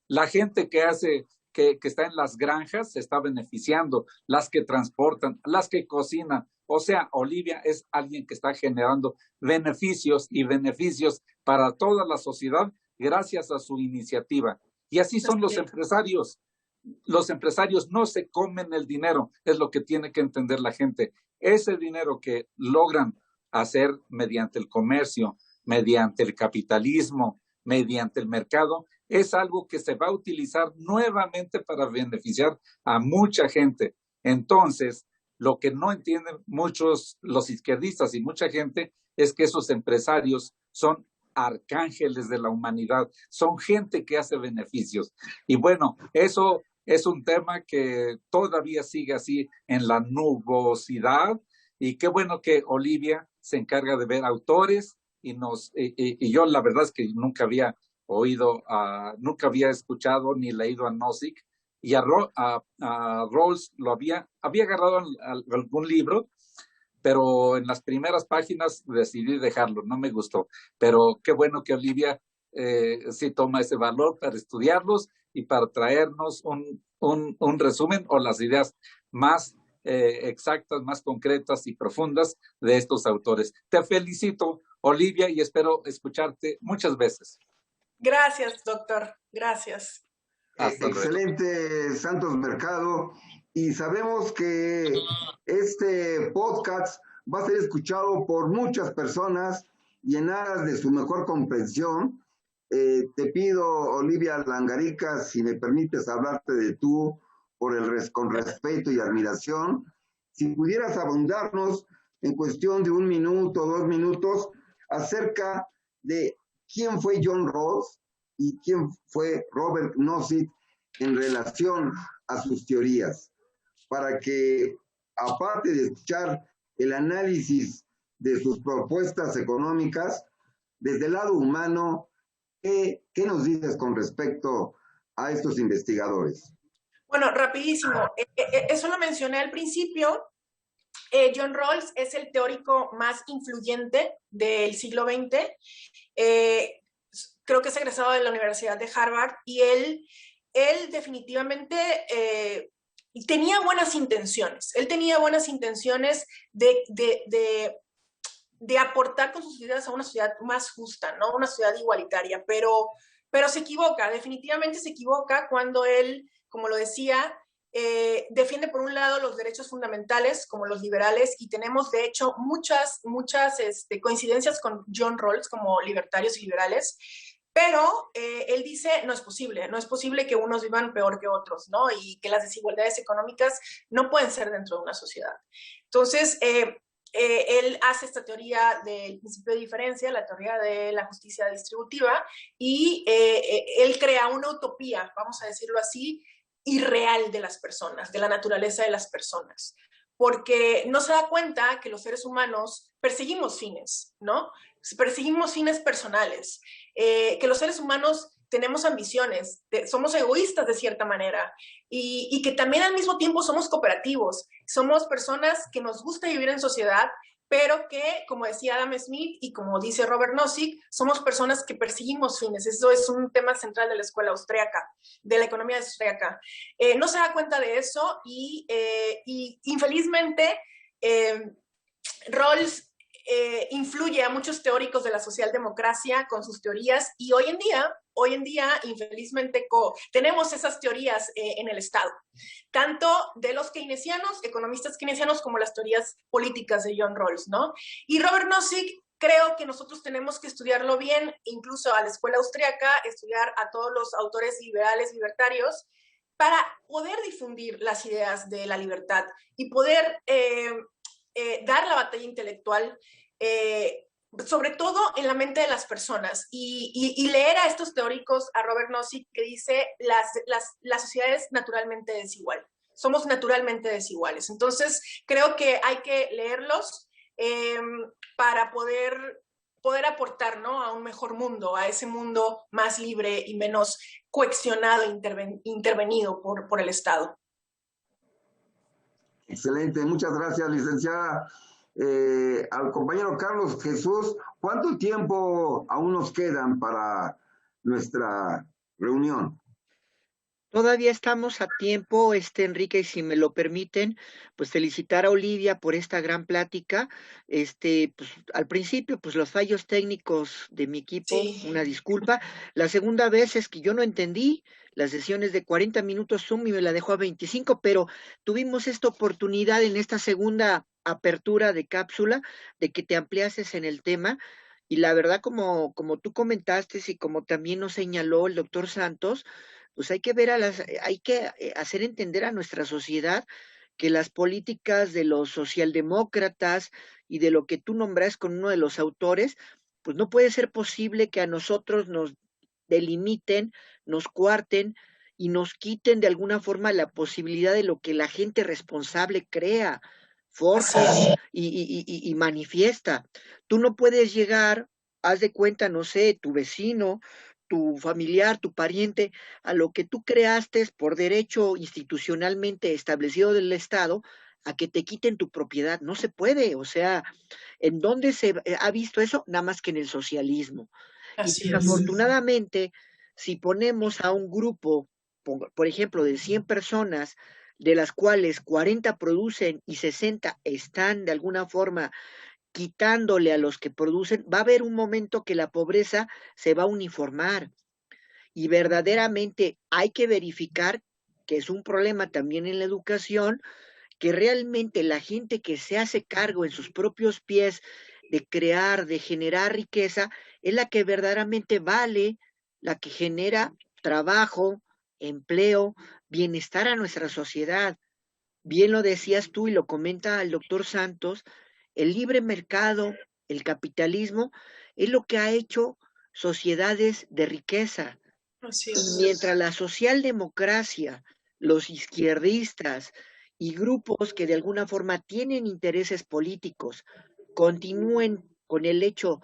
la gente que está en las granjas se está beneficiando, las que transportan, las que cocinan. O sea, Olivia es alguien que está generando beneficios y beneficios para toda la sociedad gracias a su iniciativa. Y así son los empresarios. Los empresarios no se comen el dinero, es lo que tiene que entender la gente. Ese dinero que logran hacer mediante el comercio, mediante el capitalismo, mediante el mercado, es algo que se va a utilizar nuevamente para beneficiar a mucha gente. Entonces, lo que no entienden muchos los izquierdistas y mucha gente es que esos empresarios son arcángeles de la humanidad, son gente que hace beneficios. Y bueno, eso es un tema que todavía sigue así en la nubosidad, y qué bueno que Olivia se encarga de ver autores y yo la verdad es que nunca había nunca había escuchado ni leído a Nozick, y a Rawls lo había agarrado algún libro, pero en las primeras páginas decidí dejarlo, no me gustó. Pero qué bueno que Olivia sí toma ese valor para estudiarlos y para traernos un resumen o las ideas más exactas, más concretas y profundas de estos autores. Te felicito, Olivia, y espero escucharte muchas veces. Gracias, doctor. Gracias. Excelente, Santos Mercado. Y sabemos que este podcast va a ser escuchado por muchas personas y en aras de su mejor comprensión, te pido, Olivia Langarica, si me permites hablarte de tú con respeto y admiración, si pudieras abundarnos en cuestión de 1 minuto, 2 minutos, acerca de quién fue John Rawls y quién fue Robert Nozick en relación a sus teorías, para que, aparte de escuchar el análisis de sus propuestas económicas, desde el lado humano, ¿qué nos dices con respecto a estos investigadores? Bueno, rapidísimo. Eso lo mencioné al principio. John Rawls es el teórico más influyente del siglo XX. Creo que es egresado de la Universidad de Harvard, y él definitivamente tenía buenas intenciones. Él tenía buenas intenciones de aportar con sus ideas a una sociedad más justa, ¿no? Una sociedad igualitaria, pero se equivoca, definitivamente se equivoca cuando él, como lo decía, defiende por un lado los derechos fundamentales como los liberales, y tenemos de hecho muchas coincidencias con John Rawls como libertarios y liberales, Pero él dice, no es posible que unos vivan peor que otros, ¿no? Y que las desigualdades económicas no pueden ser dentro de una sociedad. Entonces, él hace esta teoría del principio de diferencia, la teoría de la justicia distributiva, y él crea una utopía, vamos a decirlo así, irreal de las personas, de la naturaleza de las personas, porque no se da cuenta que los seres humanos perseguimos fines, ¿no? Perseguimos fines personales, que los seres humanos tenemos ambiciones, somos egoístas de cierta manera y que también al mismo tiempo somos cooperativos, somos personas que nos gusta vivir en sociedad, pero que, como decía Adam Smith y como dice Robert Nozick, somos personas que perseguimos fines. Eso es un tema central de la escuela austríaca, de la economía austríaca. No se da cuenta de eso y infelizmente Rawls influye a muchos teóricos de la socialdemocracia con sus teorías y hoy en día infelizmente, tenemos esas teorías en el Estado, tanto de los keynesianos, economistas keynesianos, como las teorías políticas de John Rawls, ¿no? Y Robert Nozick, creo que nosotros tenemos que estudiarlo bien, incluso a la escuela austríaca, estudiar a todos los autores liberales, libertarios, para poder difundir las ideas de la libertad y poder dar la batalla intelectual, sobre todo en la mente de las personas, y leer a estos teóricos, a Robert Nozick, que dice la sociedad es naturalmente desigual, somos naturalmente desiguales. Entonces, creo que hay que leerlos para poder aportar, ¿no?, a un mejor mundo, a ese mundo más libre y menos coaccionado, intervenido por el Estado. Excelente, muchas gracias, licenciada. Al compañero Carlos Jesús, ¿cuánto tiempo aún nos quedan para nuestra reunión? Todavía estamos a tiempo, Enrique, y si me lo permiten, pues felicitar a Olivia por esta gran plática. Pues al principio, pues los fallos técnicos de mi equipo, Sí. una disculpa. La segunda vez es que yo no entendí las sesiones de 40 minutos Zoom y me la dejó a 25, pero tuvimos esta oportunidad en esta segunda apertura de cápsula de que te ampliases en el tema. Y la verdad, como tú comentaste y como también nos señaló el doctor Santos, pues hay que ver hay que hacer entender a nuestra sociedad que las políticas de los socialdemócratas y de lo que tú nombras con uno de los autores, pues no puede ser posible que a nosotros nos delimiten, nos coarten y nos quiten de alguna forma la posibilidad de lo que la gente responsable crea, forja y manifiesta. Tú no puedes llegar, haz de cuenta, no sé, tu vecino, tu familiar, tu pariente, a lo que tú creaste por derecho institucionalmente establecido del Estado, a que te quiten tu propiedad. No se puede, o sea, ¿en dónde se ha visto eso? Nada más que en el socialismo. Así y desafortunadamente, si ponemos a un grupo, por ejemplo, de 100 personas, de las cuales 40 producen y 60 están de alguna forma quitándole a los que producen, va a haber un momento que la pobreza se va a uniformar y verdaderamente hay que verificar que es un problema también en la educación, que realmente la gente que se hace cargo en sus propios pies de crear, de generar riqueza, es la que verdaderamente vale, la que genera trabajo, empleo, bienestar a nuestra sociedad. Bien lo decías tú y lo comenta el doctor Santos, el libre mercado, el capitalismo, es lo que ha hecho sociedades de riqueza. Así Y es. mientras la socialdemocracia, los izquierdistas y grupos que de alguna forma tienen intereses políticos continúen con el hecho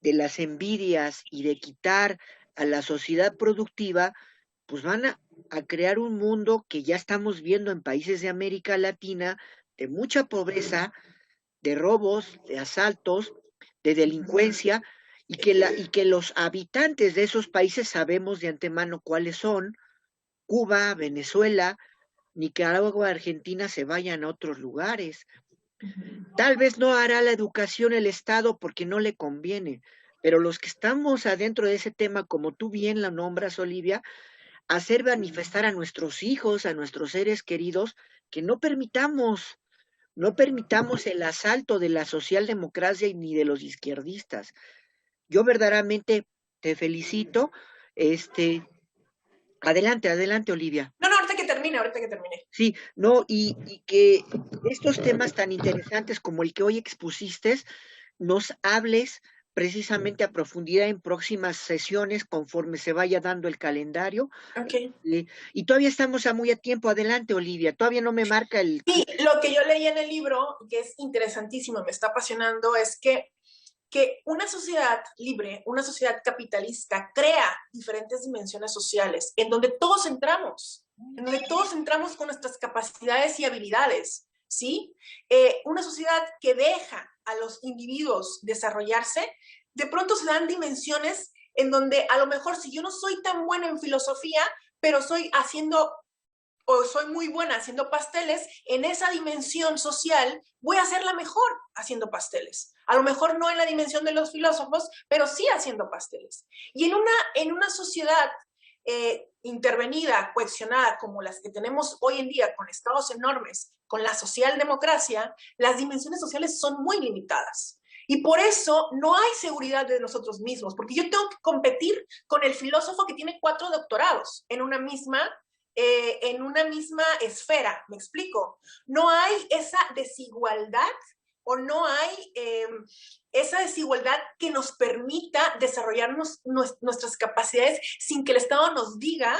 de las envidias y de quitar a la sociedad productiva, pues van a crear un mundo que ya estamos viendo en países de América Latina, de mucha pobreza, de robos, de asaltos, de delincuencia, y que los habitantes de esos países sabemos de antemano cuáles son. Cuba, Venezuela, Nicaragua, Argentina se vayan a otros lugares. Tal vez no hará la educación el Estado porque no le conviene, pero los que estamos adentro de ese tema, como tú bien la nombras, Olivia, hacer manifestar a nuestros hijos, a nuestros seres queridos, que no permitamos el asalto de la socialdemocracia ni de los izquierdistas. Yo verdaderamente te felicito. Adelante, Olivia. No, ahorita que termine. Sí, no, y que estos temas tan interesantes como el que hoy expusiste, nos hables precisamente a profundidad en próximas sesiones conforme se vaya dando el calendario. Ok. Y todavía estamos muy a tiempo. Adelante, Olivia. Todavía no me marca el... Sí, lo que yo leí en el libro, que es interesantísimo, me está apasionando, es que una sociedad libre, una sociedad capitalista, crea diferentes dimensiones sociales en donde todos entramos con nuestras capacidades y habilidades, ¿sí? Una sociedad que deja a los individuos desarrollarse, de pronto se dan dimensiones en donde a lo mejor si yo no soy tan buena en filosofía, pero soy muy buena haciendo pasteles, en esa dimensión social voy a ser la mejor haciendo pasteles. A lo mejor no en la dimensión de los filósofos, pero sí haciendo pasteles. Y en una sociedad intervenida, coaccionada, como las que tenemos hoy en día, con estados enormes, con la socialdemocracia, las dimensiones sociales son muy limitadas. Y por eso no hay seguridad de nosotros mismos, porque yo tengo que competir con el filósofo que tiene 4 doctorados en una misma esfera, ¿me explico? No hay esa desigualdad o no hay esa desigualdad que nos permita desarrollarnos nuestras capacidades sin que el Estado nos diga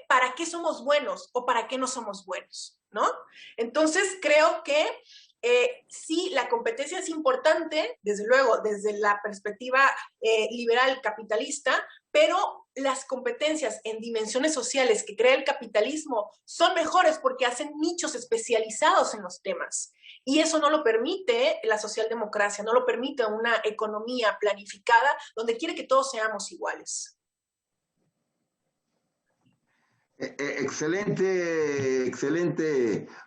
para qué somos buenos o para qué no somos buenos, ¿no? Entonces creo que sí, la competencia es importante, desde luego, desde la perspectiva liberal capitalista, pero las competencias en dimensiones sociales que crea el capitalismo son mejores porque hacen nichos especializados en los temas. Y eso no lo permite la socialdemocracia, no lo permite una economía planificada donde quiere que todos seamos iguales. Excelente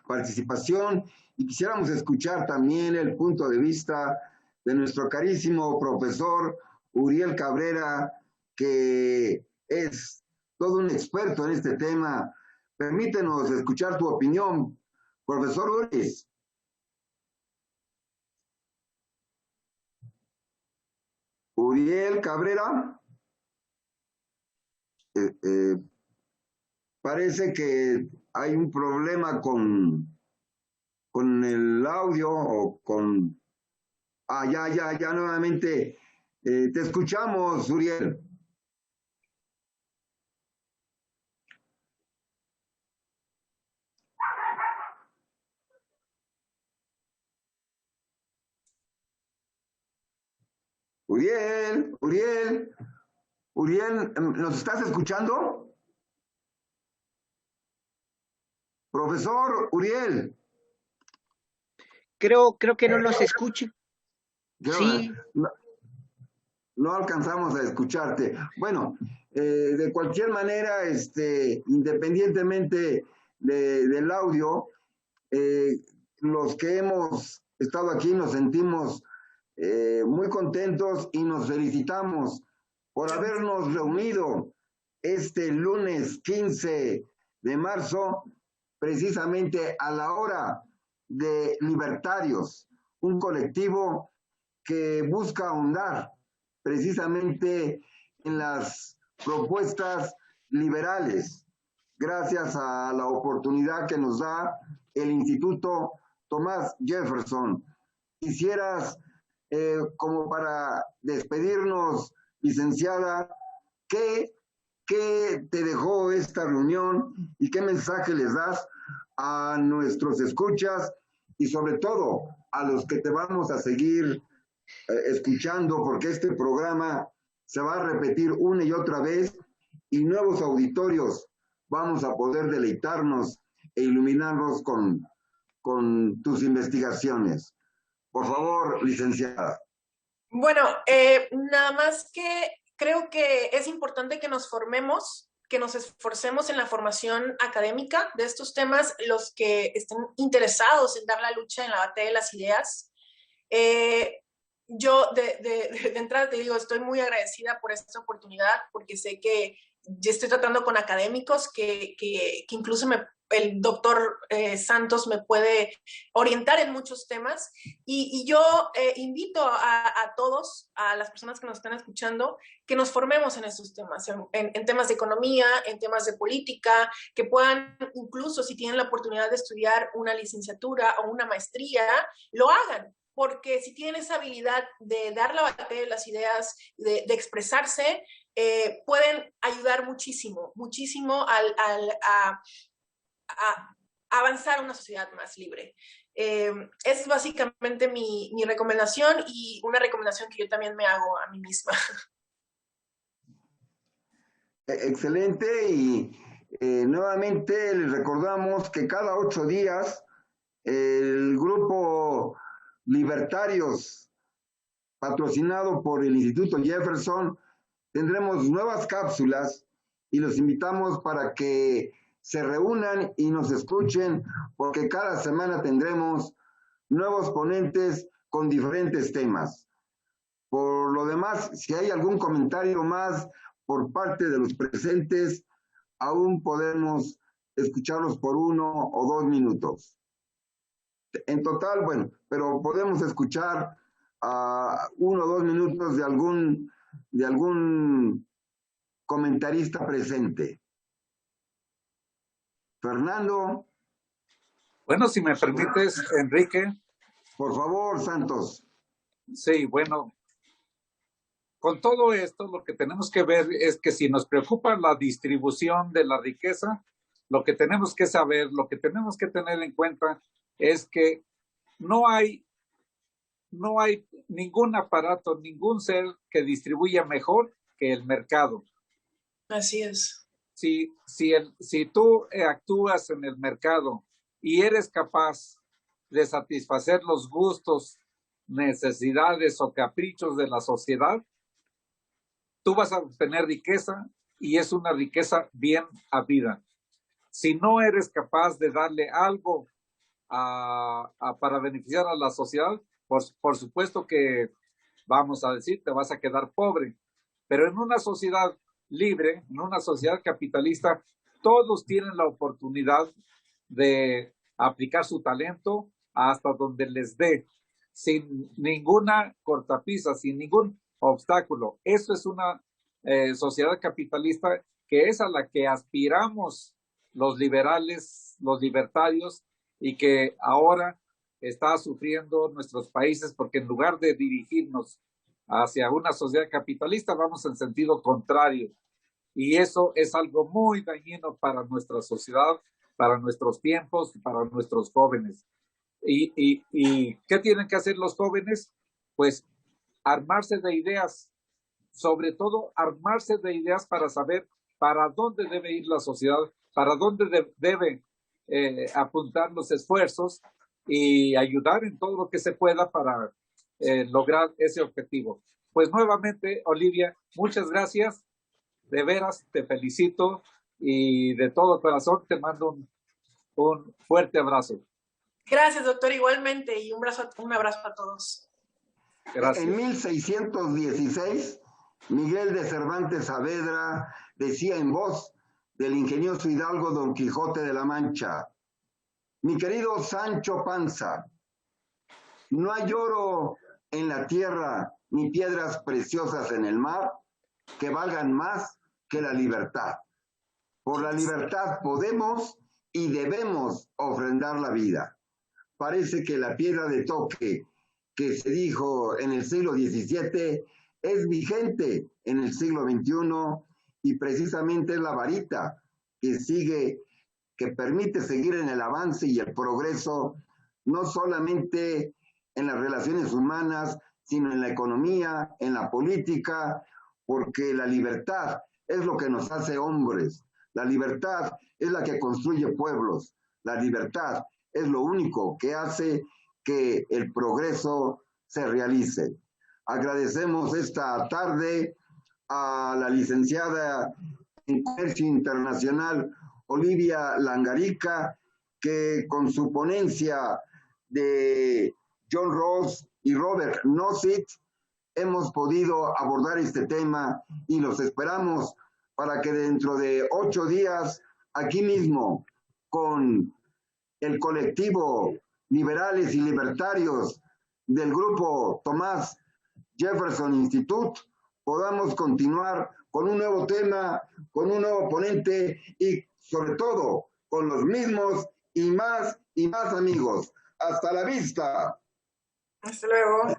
participación, y quisiéramos escuchar también el punto de vista de nuestro carísimo profesor Uriel Cabrera, que es todo un experto en este tema. Permítenos escuchar tu opinión, profesor Uriel. Uriel Cabrera. Parece que hay un problema con el audio o con... ya nuevamente. Te escuchamos, Uriel. Uriel, ¿nos estás escuchando? Profesor Uriel. Creo que no nos escuche. Sí. No alcanzamos a escucharte. Bueno, de cualquier manera, independientemente del audio, los que hemos estado aquí nos sentimos muy contentos y nos felicitamos por habernos reunido este lunes 15 de marzo, precisamente a la hora de Libertarios, un colectivo que busca ahondar precisamente en las propuestas liberales, gracias a la oportunidad que nos da el Instituto Thomas Jefferson. Quisieras, como para despedirnos, licenciada, ¿qué te dejó esta reunión y qué mensaje les das a nuestros escuchas y sobre todo a los que te vamos a seguir escuchando, porque este programa se va a repetir una y otra vez y nuevos auditorios vamos a poder deleitarnos e iluminarnos con tus investigaciones? Por favor, licenciada. Bueno, nada más que creo que es importante que nos formemos, que nos esforcemos en la formación académica de estos temas, los que estén interesados en dar la lucha en la batalla de las ideas. Yo de entrada te digo, estoy muy agradecida por esta oportunidad, porque sé que estoy tratando con académicos que incluso el doctor Santos me puede orientar en muchos temas. Y yo invito a todos, a las personas que nos están escuchando, que nos formemos en esos temas, en temas de economía, en temas de política, que puedan, incluso si tienen la oportunidad de estudiar una licenciatura o una maestría, lo hagan. Porque si tienen esa habilidad de dar la batalla de las ideas, de expresarse, pueden ayudar muchísimo, muchísimo a avanzar a una sociedad más libre. Es básicamente mi recomendación, y una recomendación que yo también me hago a mí misma. Excelente, y nuevamente les recordamos que cada 8 días el grupo Libertarios, patrocinado por el Instituto Jefferson, tendremos nuevas cápsulas y los invitamos para que se reúnan y nos escuchen, porque cada semana tendremos nuevos ponentes con diferentes temas. Por lo demás, si hay algún comentario más por parte de los presentes, aún podemos escucharlos por 1 o 2 minutos. En total, bueno, pero podemos escuchar 1 o 2 minutos de algún comentarista presente. Fernando. Bueno, si me permites, Enrique. Por favor, Santos. Sí, bueno, con todo esto lo que tenemos que ver es que si nos preocupa la distribución de la riqueza, lo que tenemos que saber, lo que tenemos que tener en cuenta es que no hay ningún aparato, ningún ser que distribuya mejor que el mercado. Así es. Si tú actúas en el mercado y eres capaz de satisfacer los gustos, necesidades o caprichos de la sociedad, tú vas a obtener riqueza, y es una riqueza bien habida. Si no eres capaz de darle algo para beneficiar a la sociedad, por supuesto que, vamos a decir, te vas a quedar pobre. Pero en una sociedad libre, en una sociedad capitalista, todos tienen la oportunidad de aplicar su talento hasta donde les dé, sin ninguna cortapisa, sin ningún obstáculo. Eso es una sociedad capitalista que es a la que aspiramos los liberales, los libertarios, y que ahora está sufriendo nuestros países, porque en lugar de dirigirnos hacia una sociedad capitalista, vamos en sentido contrario. Y eso es algo muy dañino para nuestra sociedad, para nuestros tiempos, para nuestros jóvenes. ¿Y qué tienen que hacer los jóvenes? Pues armarse de ideas, sobre todo armarse de ideas para saber para dónde debe ir la sociedad, para dónde debe apuntar los esfuerzos, y ayudar en todo lo que se pueda para lograr ese objetivo. Pues nuevamente, Olivia, muchas gracias. De veras, te felicito, y de todo corazón te mando un fuerte abrazo. Gracias, doctor, igualmente, y un abrazo a todos. Gracias. En 1616, Miguel de Cervantes Saavedra decía en voz del ingenioso hidalgo Don Quijote de la Mancha: mi querido Sancho Panza, no hay oro en la tierra ni piedras preciosas en el mar que valgan más que la libertad. Por la libertad podemos y debemos ofrendar la vida. Parece que la piedra de toque que se dijo en el siglo XVII es vigente en el siglo XXI, y precisamente es la varita que permite seguir en el avance y el progreso, no solamente en las relaciones humanas, sino en la economía, en la política, porque la libertad es lo que nos hace hombres. La libertad es la que construye pueblos. La libertad es lo único que hace que el progreso se realice. Agradecemos esta tarde a la licenciada en Comercio Internacional Olivia Langarica, que con su ponencia de John Rawls y Robert Nozick hemos podido abordar este tema, y los esperamos para que dentro de 8 días, aquí mismo, con el colectivo Liberales y Libertarios del grupo Thomas Jefferson Institute, podamos continuar con un nuevo tema, con un nuevo ponente y sobre todo con los mismos y más amigos. Hasta la vista. Hasta luego.